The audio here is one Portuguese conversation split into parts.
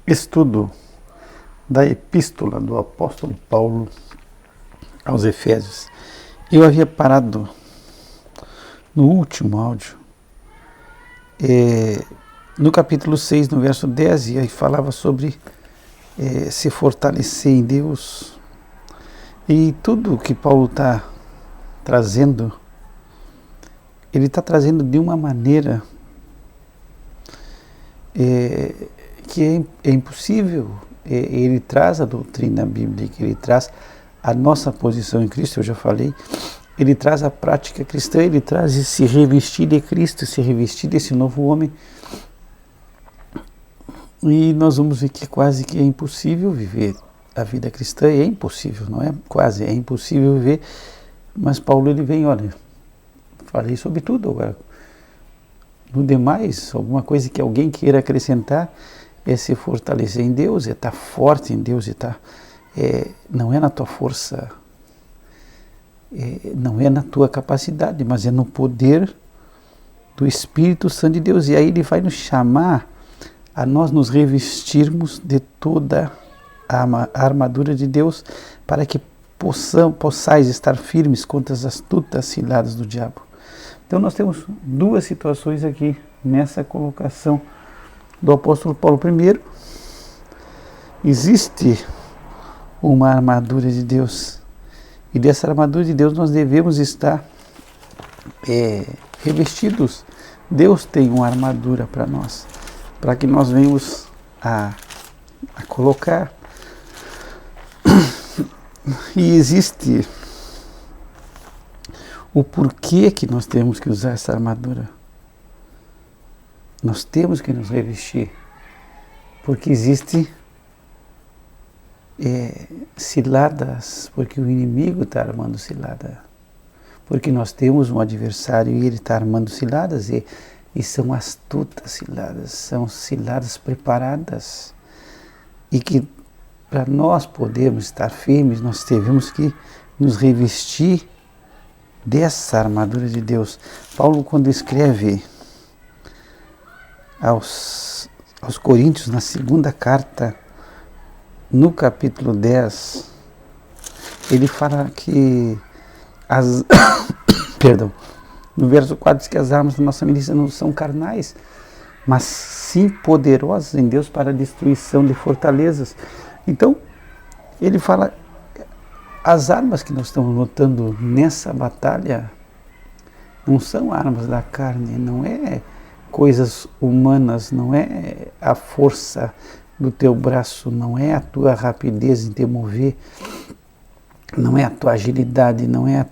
Estudo da Epístola do Apóstolo Paulo aos Efésios. Eu havia parado no último áudio, no capítulo 6, no verso 10, e aí falava sobre se fortalecer em Deus. E tudo que Paulo está trazendo, ele está trazendo de uma maneira que é impossível. Ele traz a doutrina bíblica, ele traz a nossa posição em Cristo, eu já falei, ele traz a prática cristã, ele traz esse revestir de Cristo, esse revestir desse novo homem. E nós vamos ver que quase que é impossível viver a vida cristã, é impossível, não é quase, é impossível viver, mas Paulo ele vem, olha, falei sobre tudo agora. No demais, alguma coisa que alguém queira acrescentar é se fortalecer em Deus, é estar forte em Deus, não é na tua força, não é na tua capacidade, mas é no poder do Espírito Santo de Deus. E aí ele vai nos chamar a nós nos revestirmos de toda a armadura de Deus para que possais estar firmes contra as astutas ciladas do diabo. Então nós temos duas situações aqui nessa colocação do apóstolo Paulo. Primeiro, existe uma armadura de Deus, e dessa armadura de Deus nós devemos estar revestidos. Deus tem uma armadura para nós, para que nós venhamos a colocar. E existe o porquê que nós temos que usar essa armadura. Nós temos que nos revestir, porque existe ciladas, porque o inimigo está armando cilada, porque nós temos um adversário e ele está armando ciladas, e são astutas ciladas, são ciladas preparadas, e que para nós podermos estar firmes, nós temos que nos revestir dessa armadura de Deus. Paulo, quando escreve aos Coríntios, na segunda carta, no capítulo 10, ele fala que no verso 4 diz que as armas da nossa milícia não são carnais, mas sim poderosas em Deus para a destruição de fortalezas. Então, ele fala, as armas que nós estamos lutando nessa batalha não são armas da carne, não é coisas humanas, não é a força do teu braço, não é a tua rapidez em te mover, não é a tua agilidade, não é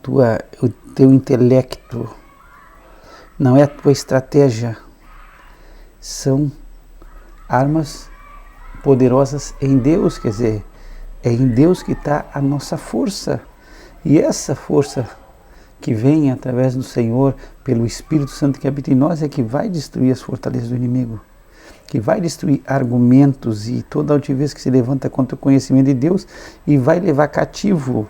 o teu intelecto, não é a tua estratégia. São armas poderosas em Deus, quer dizer, é em Deus que está a nossa força. E essa força que vem através do Senhor, pelo Espírito Santo que habita em nós, é que vai destruir as fortalezas do inimigo, que vai destruir argumentos e toda altivez que se levanta contra o conhecimento de Deus, e vai levar cativo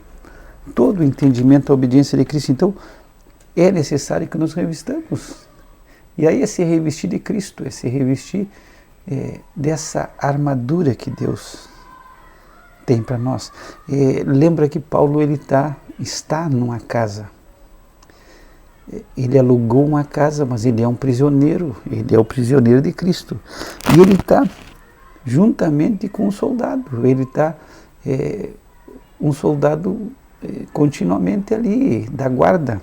todo o entendimento à obediência de Cristo. Então, é necessário que nos revistamos. E aí é se revestir de Cristo, é se revestir dessa armadura que Deus tem para nós. Lembra que Paulo está numa casa. Ele alugou uma casa, mas ele é um prisioneiro, ele é o prisioneiro de Cristo. E ele está juntamente com um soldado, ele está um soldado continuamente ali, da guarda.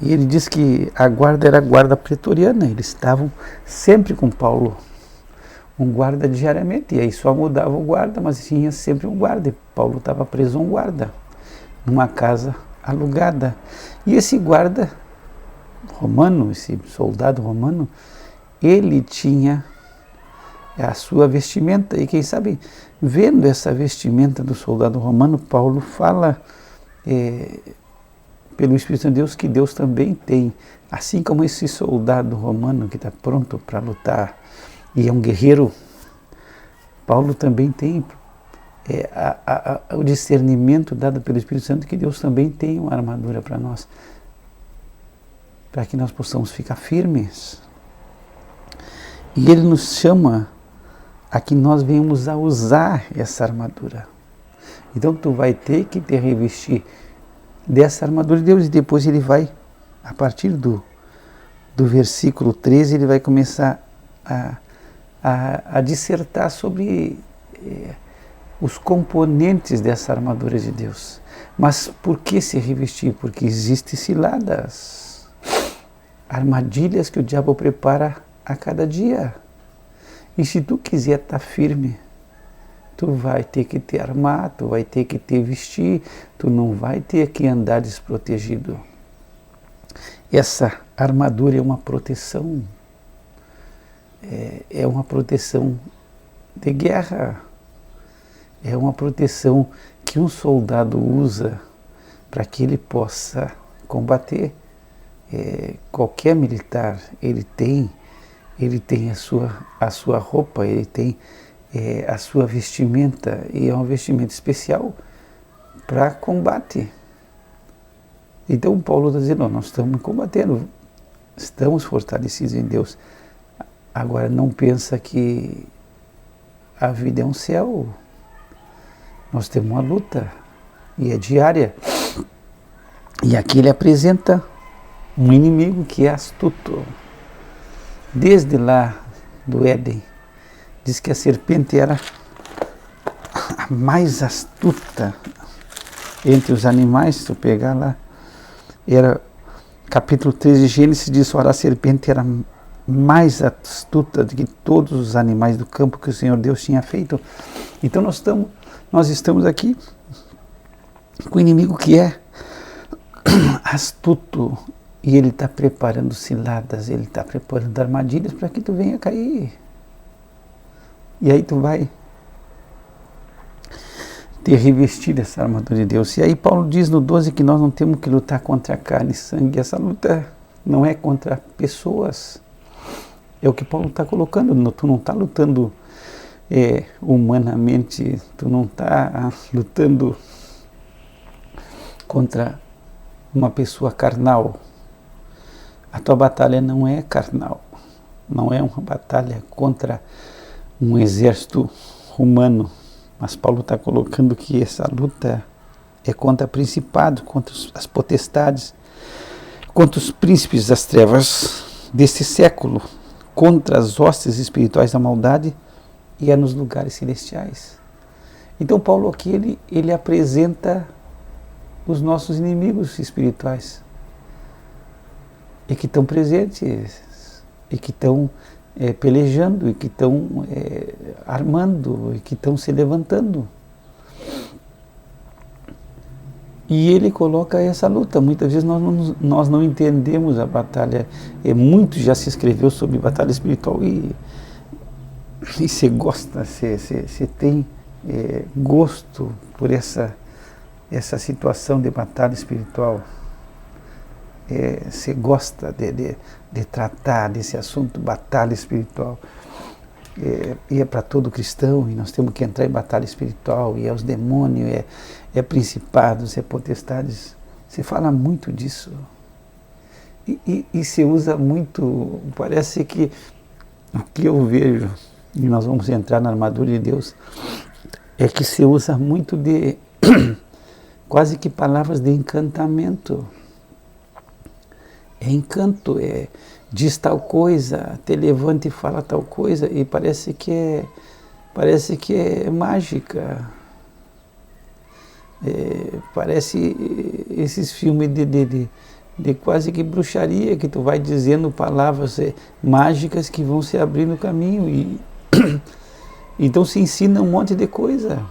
E ele diz que a guarda era a guarda pretoriana, eles estavam sempre com Paulo, um guarda diariamente, e aí só mudava o guarda, mas tinha sempre um guarda, e Paulo estava preso a um guarda, numa casa alugada. E esse guarda romano, esse soldado romano, ele tinha a sua vestimenta, e quem sabe, vendo essa vestimenta do soldado romano, Paulo fala pelo Espírito de Deus que Deus também tem, assim como esse soldado romano que está pronto para lutar e é um guerreiro, Paulo também tem o discernimento dado pelo Espírito Santo que Deus também tem uma armadura para nós, para que nós possamos ficar firmes. E ele nos chama a que nós venhamos a usar essa armadura. Então tu vai ter que te revestir dessa armadura de Deus, e depois ele vai, a partir do versículo 13, ele vai começar a dissertar sobre os componentes dessa armadura de Deus. Mas por que se revestir? Porque existem ciladas, armadilhas que o diabo prepara a cada dia. E se tu quiser estar firme, tu vai ter que te armar, tu vai ter que te vestir, tu não vai ter que andar desprotegido. Essa armadura é uma proteção, é uma proteção de guerra, é uma proteção que um soldado usa para que ele possa combater. Qualquer militar, ele tem a sua roupa, ele tem a sua vestimenta, e é um vestimento especial para combate. Então Paulo está dizendo, nós estamos combatendo, estamos fortalecidos em Deus. Agora não pensa que a vida é um céu. Nós temos uma luta, e é diária. E aqui ele apresenta um inimigo que é astuto. Desde lá do Éden, diz que a serpente era a mais astuta entre os animais. Se tu pegar lá, era capítulo 3 de Gênesis, diz: ora, a serpente era mais astuta do que todos os animais do campo que o Senhor Deus tinha feito. Então nós estamos aqui com o inimigo que é astuto, e ele está preparando ciladas, ele está preparando armadilhas para que tu venha cair. E aí tu vai te revestir dessa armadura de Deus. E aí Paulo diz no 12 que nós não temos que lutar contra carne e sangue. Essa luta não é contra pessoas. É o que Paulo está colocando. Tu não está lutando humanamente, tu não está lutando contra uma pessoa carnal. A tua batalha não é carnal, não é uma batalha contra um exército humano, mas Paulo está colocando que essa luta é contra principados, contra as potestades, contra os príncipes das trevas desse século, contra as hostes espirituais da maldade, e é nos lugares celestiais. Então Paulo aqui ele apresenta os nossos inimigos espirituais, e que estão presentes, e que estão pelejando, e que estão armando, e que estão se levantando. E ele coloca essa luta. Muitas vezes nós não entendemos a batalha. Muito já se escreveu sobre batalha espiritual, e você gosta, você tem gosto por essa situação de batalha espiritual. Você gosta de tratar desse assunto, batalha espiritual. E é para todo cristão, e nós temos que entrar em batalha espiritual, e é os demônios, é principados, é potestades. Você fala muito disso. E se usa muito, parece que o que eu vejo, e nós vamos entrar na armadura de Deus, é que se usa muito de quase que palavras de encantamento. É encanto, diz tal coisa, te levanta e fala tal coisa, e parece que é mágica. Parece esses filmes de quase que bruxaria, que tu vai dizendo palavras mágicas que vão se abrir no caminho, e então se ensina um monte de coisa.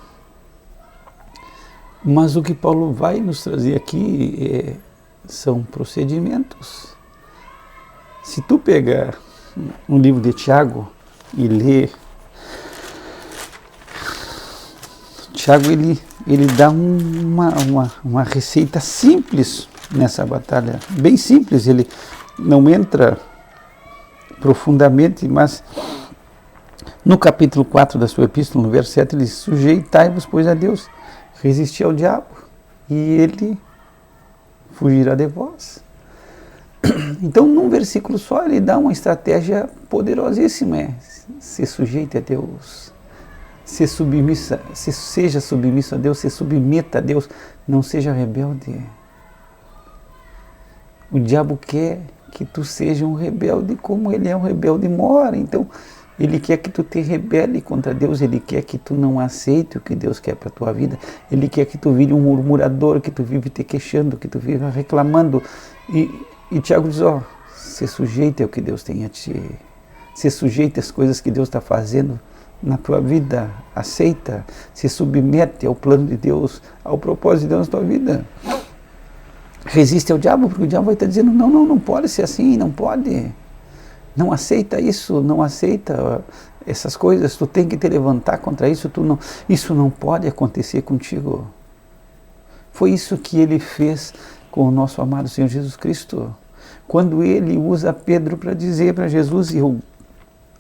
Mas o que Paulo vai nos trazer aqui são procedimentos. Se tu pegar um livro de Tiago e ler, Tiago ele dá uma receita simples nessa batalha, bem simples. Ele não entra profundamente, mas no capítulo 4 da sua epístola, no verso 7, ele diz: sujeitai-vos, pois, a Deus, resisti ao diabo, e ele fugirá de vós. Então, num versículo só, ele dá uma estratégia poderosíssima, se sujeite a Deus, seja submisso a Deus, se submeta a Deus, não seja rebelde. O diabo quer que tu seja um rebelde como ele é um rebelde mora. Então, ele quer que tu te rebele contra Deus, ele quer que tu não aceite o que Deus quer para a tua vida, ele quer que tu vire um murmurador, que tu vive te queixando, que tu vive reclamando. E Tiago diz, se sujeite ao que Deus tem a te... Se sujeite às coisas que Deus está fazendo na tua vida, aceita, se submete ao plano de Deus, ao propósito de Deus na tua vida. Resiste ao diabo, porque o diabo vai estar dizendo, não pode ser assim, não pode. Não aceita isso, não aceita essas coisas, tu tem que te levantar contra isso, isso não pode acontecer contigo. Foi isso que ele fez com o nosso amado Senhor Jesus Cristo. Quando ele usa Pedro para dizer para Jesus, e eu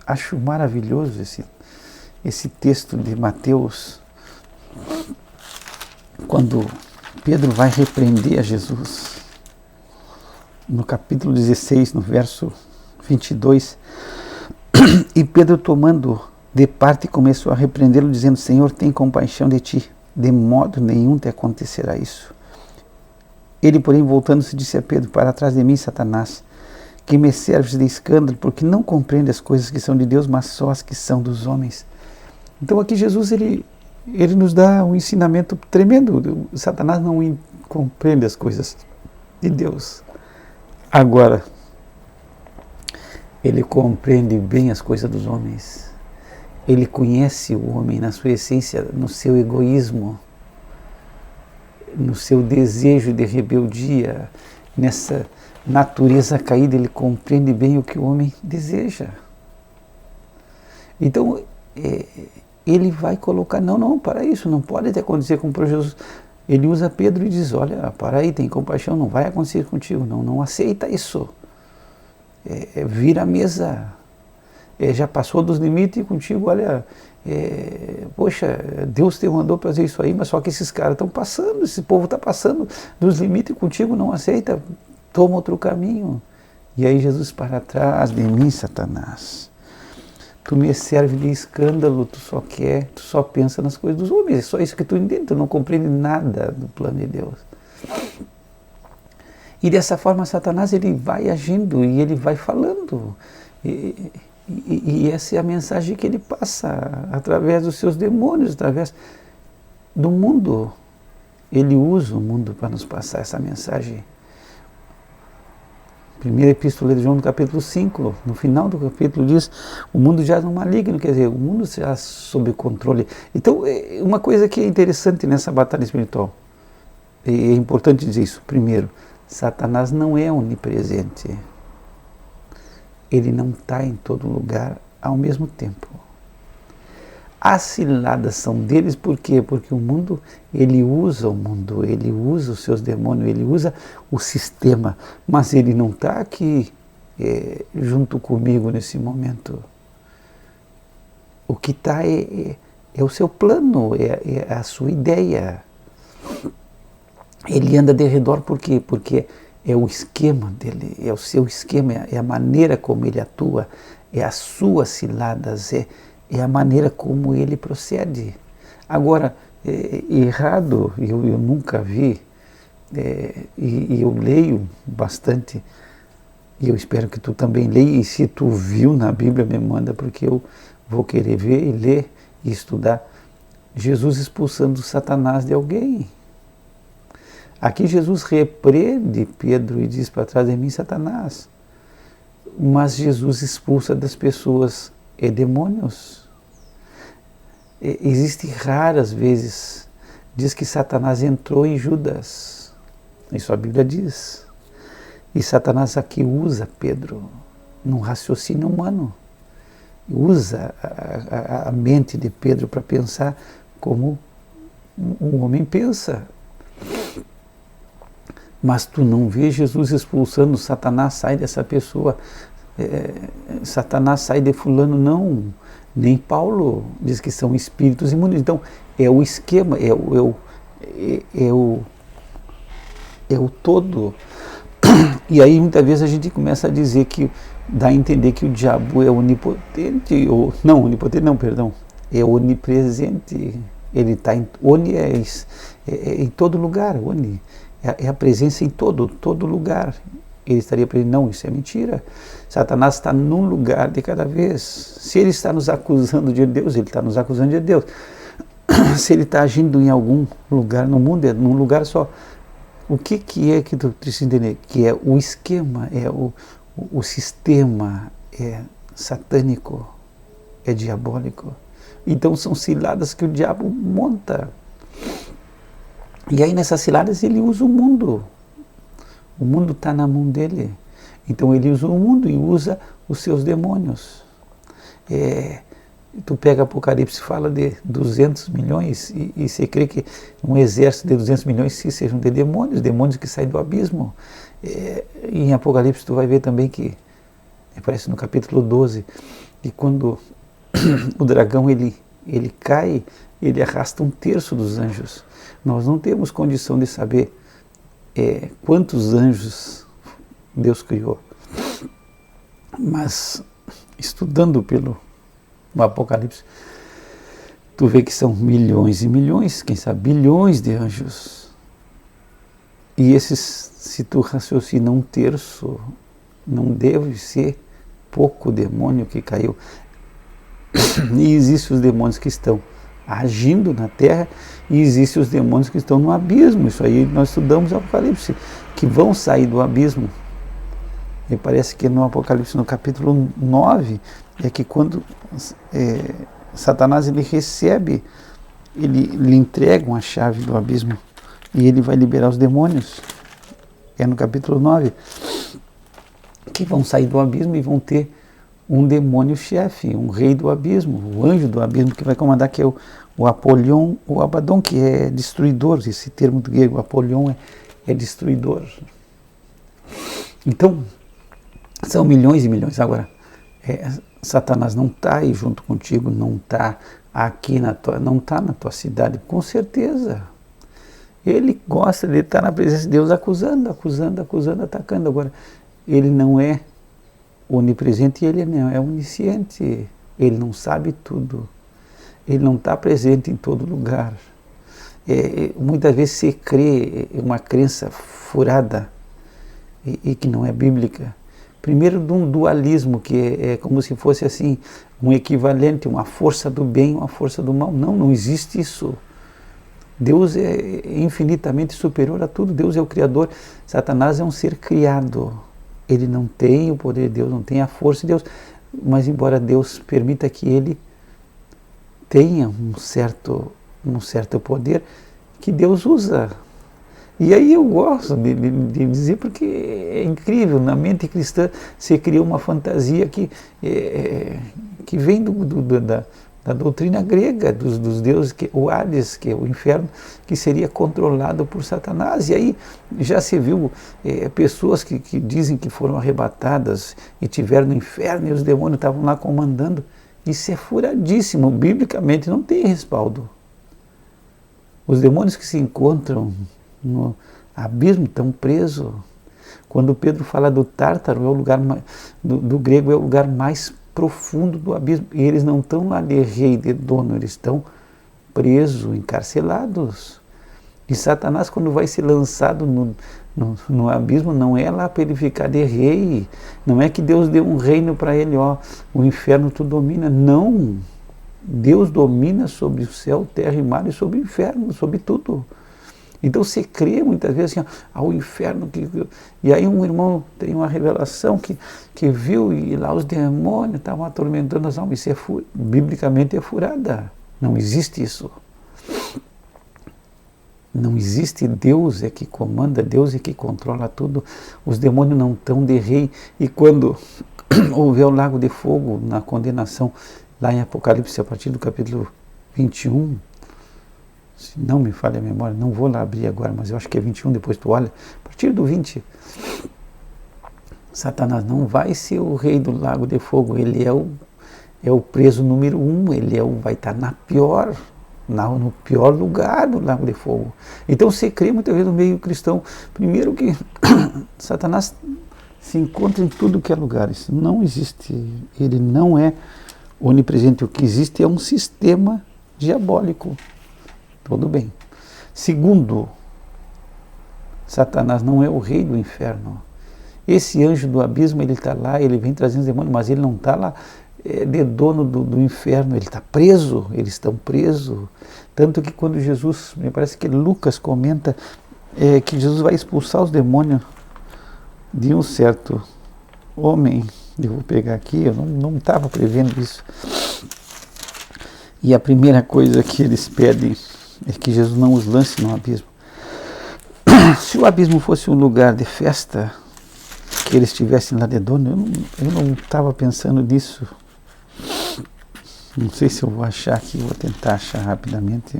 acho maravilhoso esse texto de Mateus, quando Pedro vai repreender a Jesus, no capítulo 16, no verso 22, e Pedro, tomando de parte, começou a repreendê-lo, dizendo, Senhor, tem compaixão de ti, de modo nenhum te acontecerá isso. Ele, porém, voltando-se, disse a Pedro, para trás de mim, Satanás, que me serves de escândalo, porque não compreende as coisas que são de Deus, mas só as que são dos homens. Então aqui Jesus, ele nos dá um ensinamento tremendo. Satanás não compreende as coisas de Deus. Agora, ele compreende bem as coisas dos homens. Ele conhece o homem na sua essência, no seu egoísmo, no seu desejo de rebeldia, nessa natureza caída. Ele compreende bem o que o homem deseja. Então, ele vai colocar, não, para isso, não pode te acontecer com o Jesus. Ele usa Pedro e diz, olha, para aí, tem compaixão, não vai acontecer contigo, não aceita isso. Vira a mesa, já passou dos limites contigo, olha, poxa, Deus te mandou fazer isso aí, mas só que esses caras estão passando, esse povo está passando dos limites contigo, não aceita, toma outro caminho. E aí Jesus, para trás de mim, Satanás, tu me serve de escândalo, tu só pensa nas coisas dos homens, é só isso que tu entende, tu não compreende nada do plano de Deus. E dessa forma Satanás, ele vai agindo e ele vai falando, e essa é a mensagem que ele passa através dos seus demônios, através do mundo. Ele usa o mundo para nos passar essa mensagem. Primeira Epístola de João, no capítulo 5, no final do capítulo diz, o mundo já não maligno, quer dizer, o mundo já sob controle. Então, uma coisa que é interessante nessa batalha espiritual, é importante dizer isso, primeiro, Satanás não é onipresente. Ele não está em todo lugar ao mesmo tempo. As ciladas são deles, por quê? Porque o mundo, ele usa os seus demônios, ele usa o sistema, mas ele não está aqui junto comigo nesse momento. O que está é o seu plano, é a sua ideia. Ele anda de redor por quê? Porque é o esquema dele, é o seu esquema, é a maneira como ele atua, é as suas ciladas, é a maneira como ele procede. Agora, errado, eu nunca vi, e eu leio bastante, e eu espero que tu também leia, e se tu viu na Bíblia, me manda, porque eu vou querer ver e ler e estudar Jesus expulsando Satanás de alguém. Aqui Jesus repreende Pedro e diz, para trás de mim, Satanás. Mas Jesus expulsa das pessoas demônios. Existem raras vezes, diz que Satanás entrou em Judas. Isso a Bíblia diz. E Satanás aqui usa Pedro num raciocínio humano. Usa a mente de Pedro para pensar como um homem pensa. Mas tu não vê Jesus expulsando, Satanás sai dessa pessoa, Satanás sai de fulano, não. Nem Paulo diz que são espíritos imundos. Então, é o esquema, é o todo. E aí muitas vezes a gente começa a dizer que, dá a entender que o diabo é onipotente, ou não, onipotente não, perdão, é onipresente. Ele está em, em todo lugar, é a presença em todo lugar. Ele estaria presente, não, isso é mentira. Satanás está num lugar de cada vez. Se ele está nos acusando de Deus, ele está nos acusando de Deus. Se ele está agindo em algum lugar no mundo, é num lugar só. O que é que tu precisa entender? Que é o esquema, é o sistema, é satânico, é diabólico. Então são ciladas que o diabo monta. E aí nessas ciladas ele usa o mundo. O mundo está na mão dele. Então ele usa o mundo e usa os seus demônios. Tu pega Apocalipse e fala de 200 milhões e você crê que um exército de 200 milhões se sejam de demônios que saem do abismo. E em Apocalipse tu vai ver também que, aparece no capítulo 12, que quando o dragão ele cai, ele arrasta 1/3 dos anjos. Nós não temos condição de saber quantos anjos Deus criou. Mas estudando pelo Apocalipse, tu vê que são milhões e milhões, quem sabe bilhões de anjos. E esses, se tu raciocina 1/3, não deve ser pouco demônio que caiu. E existem os demônios que estão agindo na terra e existem os demônios que estão no abismo. Isso aí nós estudamos no Apocalipse, que vão sair do abismo. E parece que no Apocalipse, no capítulo 9, é que quando Satanás ele recebe, ele lhe entrega a chave do abismo e ele vai liberar os demônios. É no capítulo 9 que vão sair do abismo e vão ter um demônio-chefe, um rei do abismo, o anjo do abismo que vai comandar, que é o Apolion, o Abaddon, que é destruidor. Esse termo do grego, Apolion, é destruidor. Então, são milhões e milhões. Agora, Satanás não está aí junto contigo, não está aqui não está na tua cidade, com certeza. Ele gosta de estar na presença de Deus acusando, atacando. Agora, ele não é onipresente e ele não é onisciente. Ele não sabe tudo. Ele não está presente em todo lugar. Muitas vezes se crê uma crença furada e que não é bíblica. Primeiro, de um dualismo, que é como se fosse assim, um equivalente, uma força do bem, uma força do mal. Não existe isso. Deus é infinitamente superior a tudo. Deus é o Criador. Satanás é um ser criado. Ele não tem o poder de Deus, não tem a força de Deus. Mas embora Deus permita que ele tenha um certo poder, que Deus usa. E aí eu gosto de dizer, porque é incrível, na mente cristã se cria uma fantasia que vem da doutrina grega, dos deuses, o Hades, que é o inferno, que seria controlado por Satanás. E aí já se viu pessoas que dizem que foram arrebatadas e tiveram no inferno e os demônios estavam lá comandando. Isso é furadíssimo, biblicamente não tem respaldo. Os demônios que se encontram no abismo estão presos. Quando Pedro fala do Tártaro, é o lugar do grego, é o lugar mais profundo do abismo. E eles não estão lá de rei, de dono, eles estão presos, encarcelados. E Satanás, quando vai ser lançado no abismo, não é lá para ele ficar de rei. Não é que Deus deu um reino para ele, o inferno tu domina. Não. Deus domina sobre o céu, terra e mar e sobre o inferno, sobre tudo. Então você crê muitas vezes assim, o inferno, e aí um irmão tem uma revelação que viu e lá os demônios estavam atormentando as almas. Isso biblicamente é furada. Não existe isso. Não existe. Deus é que comanda, Deus é que controla tudo. Os demônios não estão de rei. E quando houver o lago de fogo na condenação, lá em Apocalipse, a partir do capítulo 21, se não me falha a memória, não vou lá abrir agora, mas eu acho que é 21, depois tu olha, a partir do 20, Satanás não vai ser o rei do lago de fogo, ele é o preso número 1, ele vai estar na pior no pior lugar do lago de fogo. Então você crê muitas vezes no meio cristão, primeiro que Satanás se encontra em tudo que é lugar. Isso não existe, ele não é onipresente. O que existe é um sistema diabólico. Tudo bem. Segundo, Satanás não é o rei do inferno. Esse anjo do abismo, ele está lá, ele vem trazendo demônios, mas ele não está lá de dono do inferno, ele está preso, eles estão presos. Tanto que quando Jesus, me parece que Lucas comenta que Jesus vai expulsar os demônios de um certo homem. Eu vou pegar aqui, eu não estava prevendo isso. E a primeira coisa que eles pedem é que Jesus não os lance no abismo. Se o abismo fosse um lugar de festa, que eles estivessem lá de dono, eu não estava pensando nisso. Não sei se eu vou achar aqui, vou tentar achar rapidamente.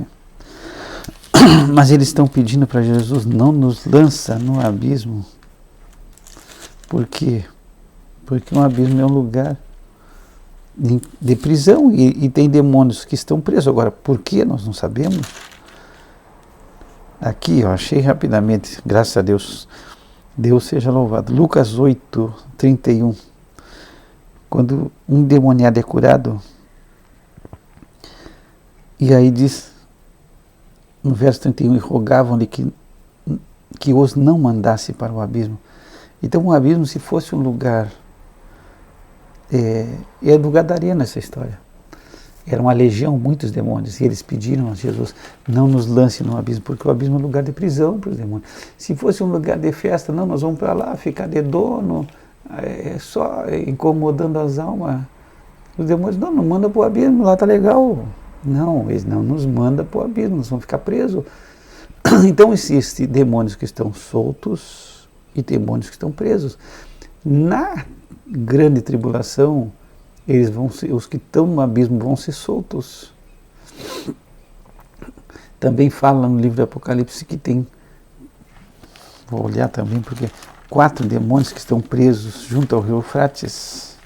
Mas eles estão pedindo para Jesus, não nos lança no abismo. Por quê? Porque um abismo é um lugar de prisão e tem demônios que estão presos. Agora, por que nós não sabemos? Aqui, eu achei rapidamente, graças a Deus. Deus seja louvado. Lucas 8, 31. Quando um demoniado é curado, e aí diz, no verso 31, e rogavam-lhe que os não mandasse para o abismo. Então o abismo, se fosse um lugar, é lugar da arena essa história. Era uma legião, muitos demônios, e eles pediram a Jesus, não nos lance no abismo, porque o abismo é um lugar de prisão para os demônios. Se fosse um lugar de festa, não, nós vamos para lá, ficar de dono, só incomodando as almas. Os demônios, não manda para o abismo, lá está legal. Não, eles não nos mandam para o abismo, nós vamos ficar presos. Então existem demônios que estão soltos e demônios que estão presos. Na grande tribulação, eles vão ser, os que estão no abismo vão ser soltos. Também fala no livro do Apocalipse que tem, vou olhar também, porque 4 demônios que estão presos junto ao rio Eufrates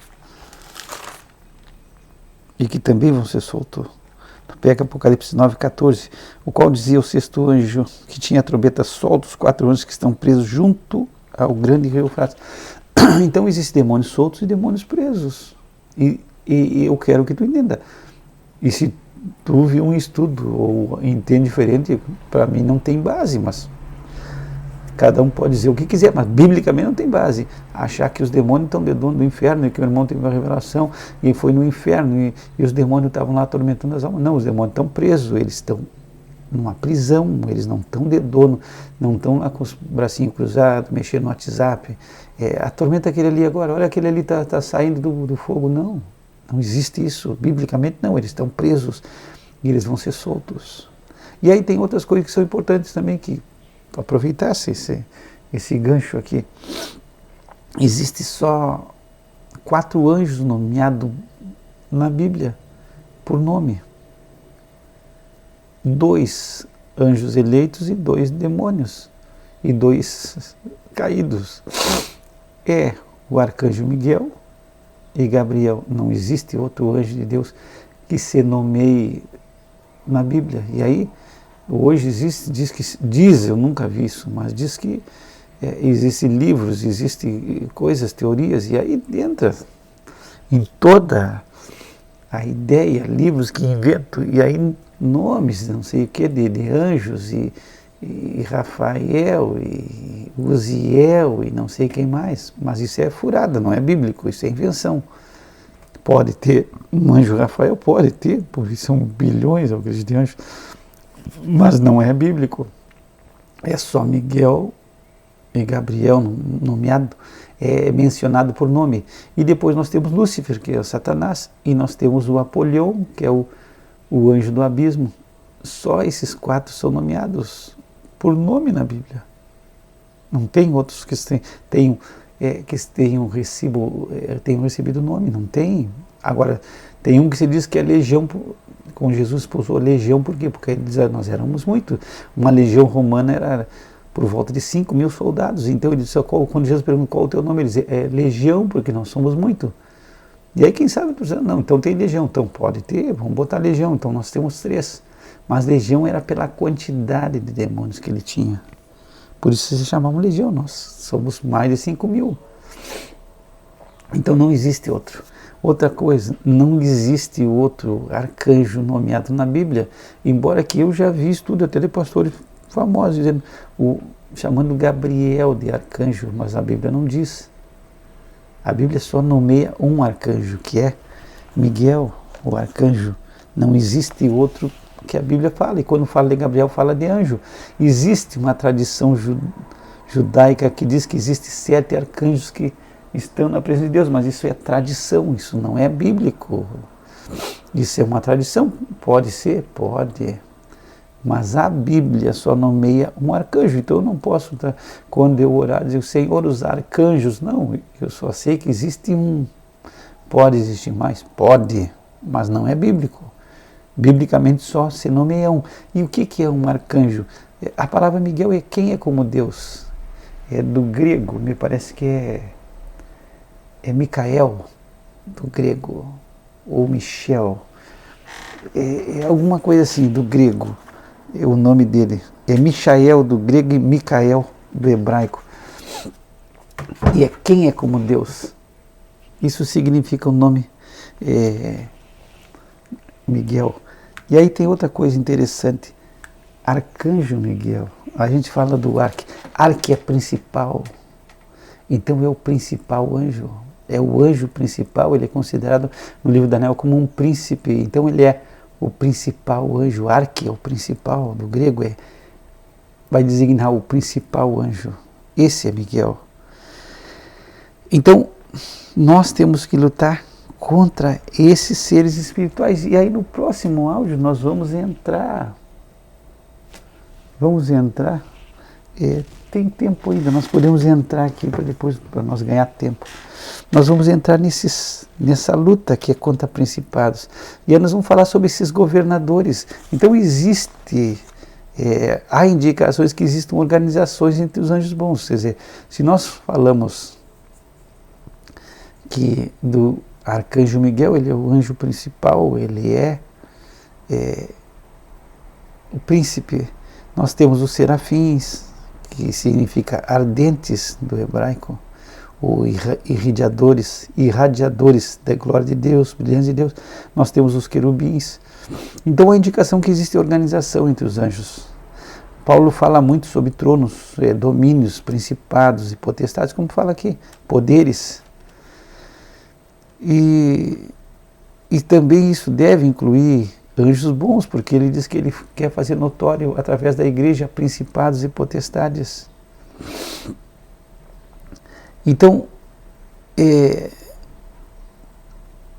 e que também vão ser soltos. Pega Apocalipse 9,14, o qual dizia o 6º anjo que tinha a trombeta, solta os 4 anjos que estão presos junto ao grande rio Eufrates. Então existem demônios soltos e demônios presos. E eu quero que tu entenda. E se tu viu um estudo ou entende diferente, para mim não tem base, mas cada um pode dizer o que quiser, mas biblicamente não tem base. Achar que os demônios estão de dono do inferno e que o irmão teve uma revelação e foi no inferno e os demônios estavam lá atormentando as almas. Não, os demônios estão presos, eles estão numa prisão, eles não estão de dono, não estão lá com os bracinhos cruzados, mexendo no WhatsApp. Atormenta aquele ali agora, olha aquele ali está saindo do fogo. Não existe isso, biblicamente não, eles estão presos e eles vão ser soltos. E aí tem outras coisas que são importantes também, que aproveitasse esse gancho aqui. Existe só 4 anjos nomeados na Bíblia, por nome. 2 anjos eleitos e 2 demônios, e 2 caídos. É o arcanjo Miguel e Gabriel. Não existe outro anjo de Deus que se nomeie na Bíblia. E aí, hoje diz, eu nunca vi isso, mas diz que existem livros, existem coisas, teorias, e aí entra em toda a ideia, livros que inventam, e aí nomes, não sei o que, de anjos, e Rafael, e Uziel, e não sei quem mais, mas isso é furada, não é bíblico, isso é invenção. Pode ter um anjo Rafael, pode ter, porque são bilhões, eu acredito, de anjos, mas não é bíblico. É só Miguel e Gabriel nomeado, é mencionado por nome. E depois nós temos Lúcifer, que é o Satanás, e nós temos o Apolion, que é o anjo do abismo. Só esses 4 são nomeados por nome na Bíblia. Não tem outros que tenham recebido nome, não tem. Agora, tem um que se diz que é legião, com Jesus expulsou legião, por quê? Porque ele diz, nós éramos muito. Uma legião romana era por volta de 5.000 soldados. Então ele disse, quando Jesus pergunta qual é o teu nome, ele diz, é legião, porque nós somos muito. E aí quem sabe, não, então tem legião, então pode ter, vamos botar legião, então nós temos 3. mas legião era pela quantidade de demônios que ele tinha. Por isso se chamavam legião, nós somos mais de 5.000. Então não existe outro. Outra coisa, não existe outro arcanjo nomeado na Bíblia, embora que eu já vi estudo até de pastores famosos dizendo, chamando Gabriel de arcanjo, mas a Bíblia não diz. A Bíblia só nomeia um arcanjo, que é Miguel, o arcanjo. Não existe outro que a Bíblia fala, e quando fala de Gabriel, fala de anjo. Existe uma tradição judaica que diz que existem 7 arcanjos que estão na presença de Deus, mas isso é tradição, isso não é bíblico. Isso é uma tradição, pode ser, pode, mas a Bíblia só nomeia um arcanjo, então eu não posso, quando eu orar, dizer, Senhor, os arcanjos, não, eu só sei que existe um. Pode existir mais? Pode, mas não é bíblico. Biblicamente só se nomeia um. E o que é um arcanjo? A palavra Miguel é quem é como Deus. É do grego, me parece que é Micael, do grego, ou Michel. É alguma coisa assim, do grego, é o nome dele. É Michael do grego e Micael do hebraico. E é quem é como Deus. Isso significa o nome Miguel. E aí tem outra coisa interessante. Arcanjo Miguel. A gente fala do arque. Arque é principal. Então é o principal anjo. É o anjo principal. Ele é considerado no livro de Daniel como um príncipe. Então ele é o principal anjo. Arque é o principal. Do grego vai designar o principal anjo. Esse é Miguel. Então nós temos que lutar contra esses seres espirituais. E aí no próximo áudio nós vamos entrar. Tem tempo ainda, nós podemos entrar aqui para nós ganhar tempo. Nós vamos entrar nessa luta que é contra principados. E aí nós vamos falar sobre esses governadores. Então há indicações que existem organizações entre os anjos bons. Quer dizer, se nós falamos que do arcanjo Miguel, ele é o anjo principal, ele é o príncipe. Nós temos os serafins, que significa ardentes do hebraico, ou irradiadores da glória de Deus, brilhantes de Deus. Nós temos os querubins. Então a indicação que existe organização entre os anjos. Paulo fala muito sobre tronos, domínios, principados e potestades, como fala aqui, poderes. E também isso deve incluir anjos bons, porque ele diz que ele quer fazer notório através da igreja principados e potestades. Então,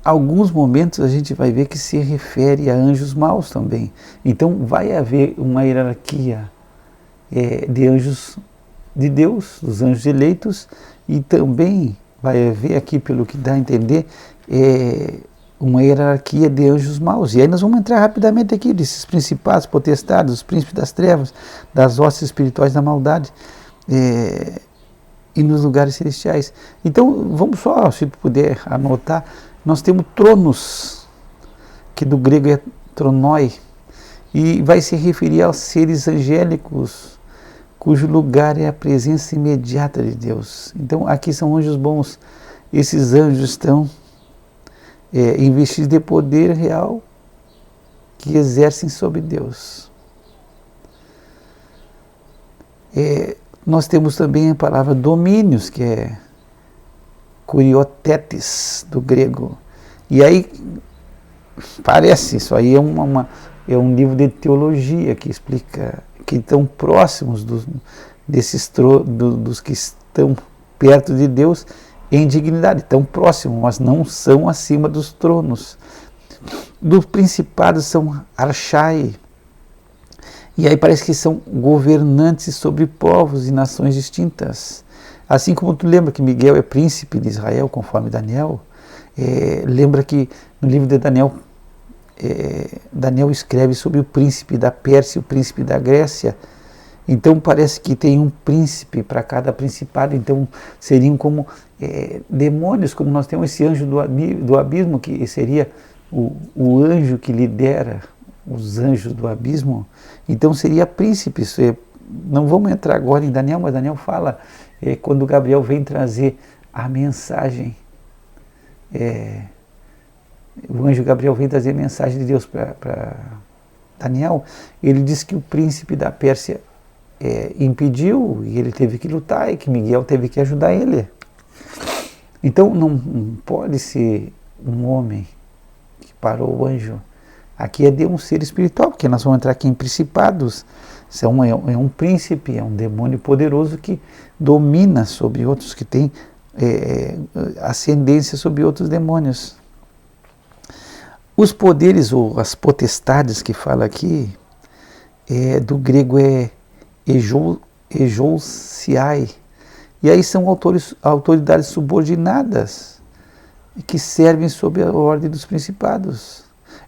alguns momentos a gente vai ver que se refere a anjos maus também. Então vai haver uma hierarquia de anjos de Deus, dos anjos eleitos, e também vai haver aqui, pelo que dá a entender, uma hierarquia de anjos maus. E aí nós vamos entrar rapidamente aqui, desses principados, potestades, os príncipes das trevas, das hostes espirituais da maldade, e nos lugares celestiais. Então, vamos só, se puder anotar, nós temos tronos, que do grego é tronoi, e vai se referir aos seres angélicos, cujo lugar é a presença imediata de Deus. Então, aqui são anjos bons. Esses anjos estão investidos de poder real que exercem sobre Deus. Nós temos também a palavra domínios, que é kuriotetes, do grego. E aí, parece, isso aí é um livro de teologia que explica que estão próximos dos que estão perto de Deus em dignidade, tão próximos, mas não são acima dos tronos. Dos principados são archai, e aí parece que são governantes sobre povos e nações distintas. Assim como tu lembra que Miguel é príncipe de Israel, conforme Daniel, lembra que no livro de Daniel, Daniel escreve sobre o príncipe da Pérsia e o príncipe da Grécia. Então parece que tem um príncipe para cada principado. Então seriam como demônios, como nós temos esse anjo do abismo, que seria o anjo que lidera os anjos do abismo, então seria príncipes. Não vamos entrar agora em Daniel, mas Daniel fala, quando Gabriel vem trazer a mensagem, o anjo Gabriel vem trazer a mensagem de Deus para Daniel, ele diz que o príncipe da Pérsia impediu, e ele teve que lutar, e que Miguel teve que ajudar ele. Então não pode ser um homem que parou o anjo. Aqui é de um ser espiritual, porque nós vamos entrar aqui em principados. É um príncipe, é um demônio poderoso que domina sobre outros, que tem ascendência sobre outros demônios. Os poderes ou as potestades que fala aqui, do grego ejousiai, e aí são autoridades subordinadas que servem sob a ordem dos principados.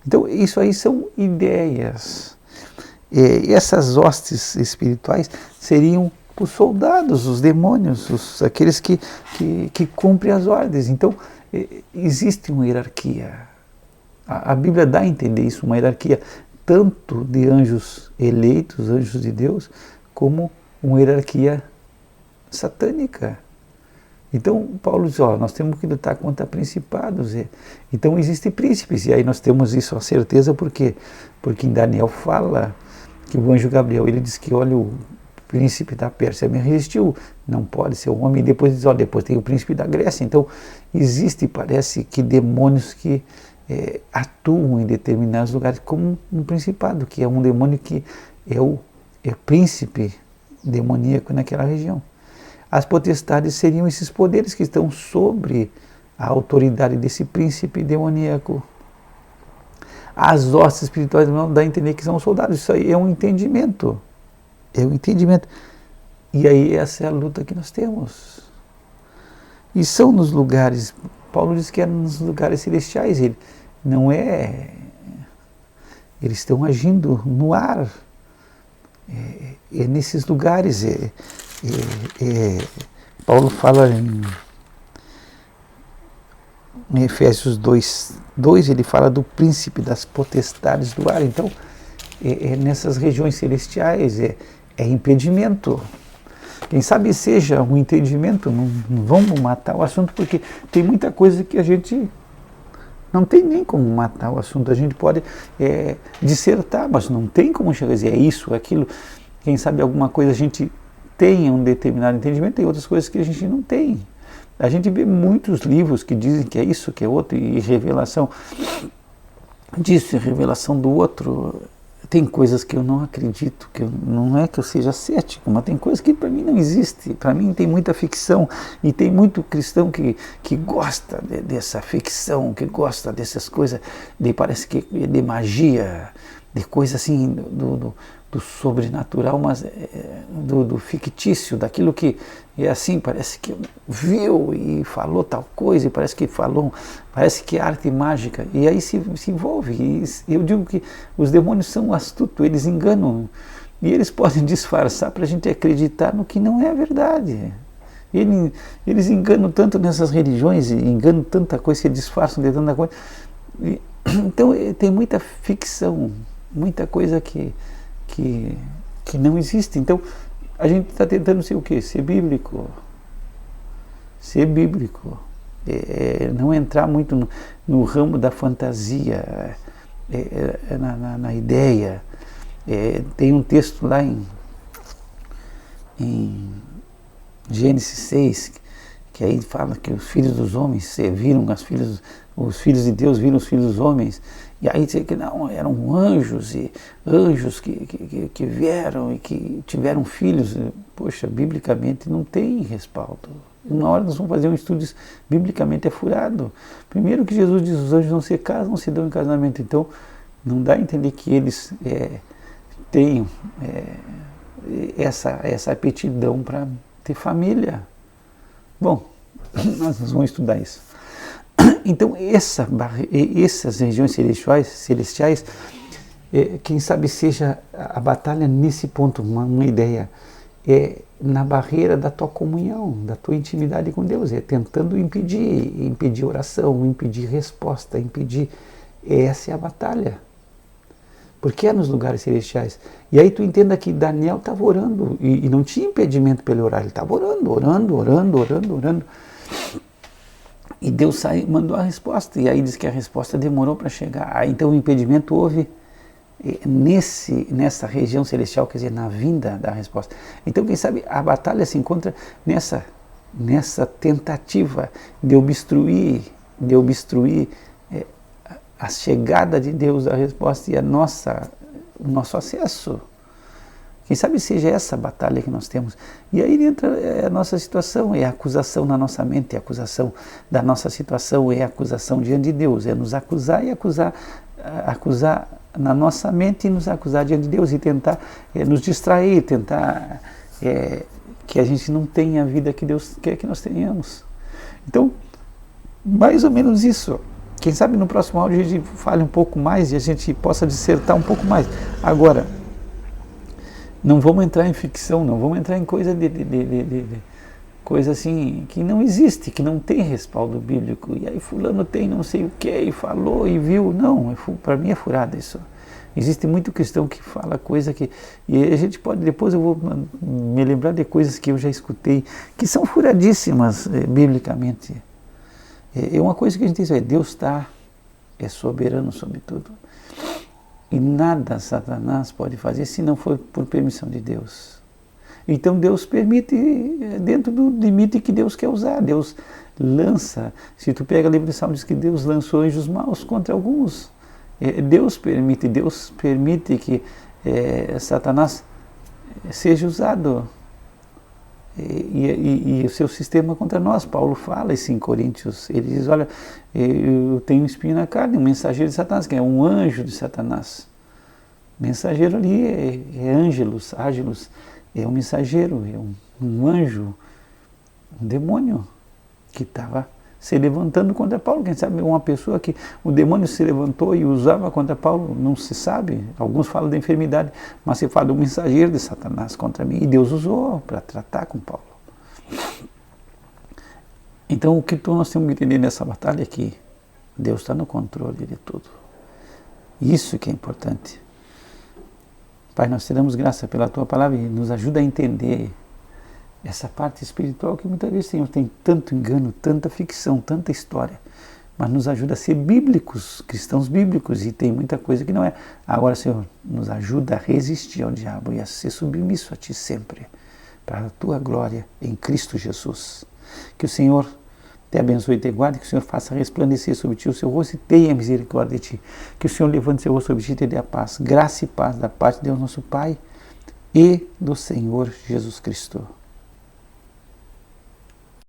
Então isso aí são ideias. Essas hostes espirituais seriam os soldados, os demônios, aqueles que cumprem as ordens. Então existe uma hierarquia. A Bíblia dá a entender isso, uma hierarquia tanto de anjos eleitos, anjos de Deus, como uma hierarquia satânica. Então Paulo diz, nós temos que lutar contra principados. Então existem príncipes, e aí nós temos isso a certeza, porque em Daniel fala que o anjo Gabriel, ele diz que, olha, o príncipe da Pérsia me resistiu, não pode ser um homem. E depois diz, depois tem o príncipe da Grécia. Então existe, parece que, demônios que atuam em determinados lugares, como um principado, que é um demônio que é príncipe demoníaco naquela região. As potestades seriam esses poderes que estão sobre a autoridade desse príncipe demoníaco. As hostes espirituais não dá a entender que são soldados. Isso aí é um entendimento. É um entendimento. E aí essa é a luta que nós temos. E são nos lugares, Paulo diz que é nos lugares celestiais. Ele não é... Eles estão agindo no ar. É nesses lugares. Paulo fala em Efésios 2, ele fala do príncipe das potestades do ar. Então, nessas regiões celestiais, é impedimento. Quem sabe seja um entendimento, não vamos matar o assunto, porque tem muita coisa que a gente não tem nem como matar o assunto. A gente pode dissertar, mas não tem como chegar a dizer isso, aquilo. Quem sabe alguma coisa a gente tem um determinado entendimento, tem outras coisas que a gente não tem. A gente vê muitos livros que dizem que é isso, que é outro, e revelação disso e revelação do outro. Tem coisas que eu não acredito, não é que eu seja cético, mas tem coisas que para mim não existem. Para mim tem muita ficção, e tem muito cristão que gosta dessa ficção, que gosta dessas coisas, parece que de magia, de coisa assim do sobrenatural, mas do fictício, daquilo que é assim, parece que viu e falou tal coisa, e parece que é arte mágica, e aí se envolve. E eu digo que os demônios são astutos, eles enganam, e eles podem disfarçar para a gente acreditar no que não é a verdade. Eles enganam tanto nessas religiões, enganam tanta coisa, que disfarçam de tanta coisa. Então tem muita ficção, muita coisa que não existe. Então a gente está tentando ser o quê? Ser bíblico. Ser bíblico. Não entrar muito no ramo da fantasia, na ideia. Tem um texto lá em Gênesis 6, que aí fala que os filhos dos homens viram os filhos de Deus viram os filhos dos homens. E aí dizer que não, eram anjos, e anjos que vieram e que tiveram filhos. Poxa, biblicamente não tem respaldo. Uma hora nós vamos fazer um estudo, biblicamente é furado. Primeiro que Jesus diz, os anjos não se casam, não se dão em casamento. Então, não dá a entender que eles tenham essa aptidão para ter família. Bom, nós vamos estudar isso. Então, essas regiões celestiais, quem sabe seja a batalha nesse ponto, uma ideia, na barreira da tua comunhão, da tua intimidade com Deus, tentando impedir oração, impedir resposta, impedir. Essa é a batalha. Porque é nos lugares celestiais. E aí tu entenda que Daniel estava orando, e não tinha impedimento para ele orar, ele estava orando. E Deus mandou a resposta, e aí diz que a resposta demorou para chegar. Aí, então o impedimento houve nessa região celestial, quer dizer, na vinda da resposta. Então, quem sabe, a batalha se encontra nessa tentativa de obstruir a chegada de Deus, a resposta e o nosso acesso. Quem sabe seja essa a batalha que nós temos. E aí entra a nossa situação, é a acusação na nossa mente, é a acusação da nossa situação, é a acusação diante de Deus, é nos acusar e acusar na nossa mente e nos acusar diante de Deus e tentar nos distrair, tentar que a gente não tenha a vida que Deus quer que nós tenhamos. Então, mais ou menos isso. Quem sabe no próximo áudio a gente fale um pouco mais e a gente possa dissertar um pouco mais. Agora, não vamos entrar em ficção, não vamos entrar em coisa coisa assim que não existe, que não tem respaldo bíblico. E aí fulano tem não sei o que e falou e viu. Não, para mim é furada isso. Existe muito cristão que fala coisa que... E a gente pode, depois eu vou me lembrar de coisas que eu já escutei, que são furadíssimas biblicamente. É uma coisa que a gente diz, Deus é soberano sobre tudo. E nada Satanás pode fazer se não for por permissão de Deus. Então Deus permite, dentro do limite que Deus quer usar. Deus lança, se tu pega o livro de Salmos, diz que Deus lançou anjos maus contra alguns. Deus permite que Satanás seja usado. E o seu sistema contra nós. Paulo fala isso em Coríntios. Ele diz, olha, eu tenho um espinho na carne, um mensageiro de Satanás, que é um anjo de Satanás. Mensageiro ali é ângelos, é um mensageiro, é um anjo, um demônio que estava se levantando contra Paulo. Quem sabe uma pessoa que o demônio se levantou e usava contra Paulo, não se sabe. Alguns falam da enfermidade, mas se fala do mensageiro de Satanás contra mim. E Deus usou para tratar com Paulo. Então o que nós temos que entender nessa batalha é que Deus está no controle de tudo. Isso que é importante. Pai, nós te damos graça pela Tua palavra e nos ajuda a entender essa parte espiritual que muitas vezes, Senhor, tem tanto engano, tanta ficção, tanta história, mas nos ajuda a ser bíblicos, cristãos bíblicos, e tem muita coisa que não é. Agora, Senhor, nos ajuda a resistir ao diabo e a ser submisso a Ti sempre, para a Tua glória em Cristo Jesus. Que o Senhor te abençoe e te guarde, que o Senhor faça resplandecer sobre ti o seu rosto e tenha misericórdia de ti. Que o Senhor levante seu rosto sobre ti e te dê a paz. Graça e paz da parte de Deus nosso Pai e do Senhor Jesus Cristo.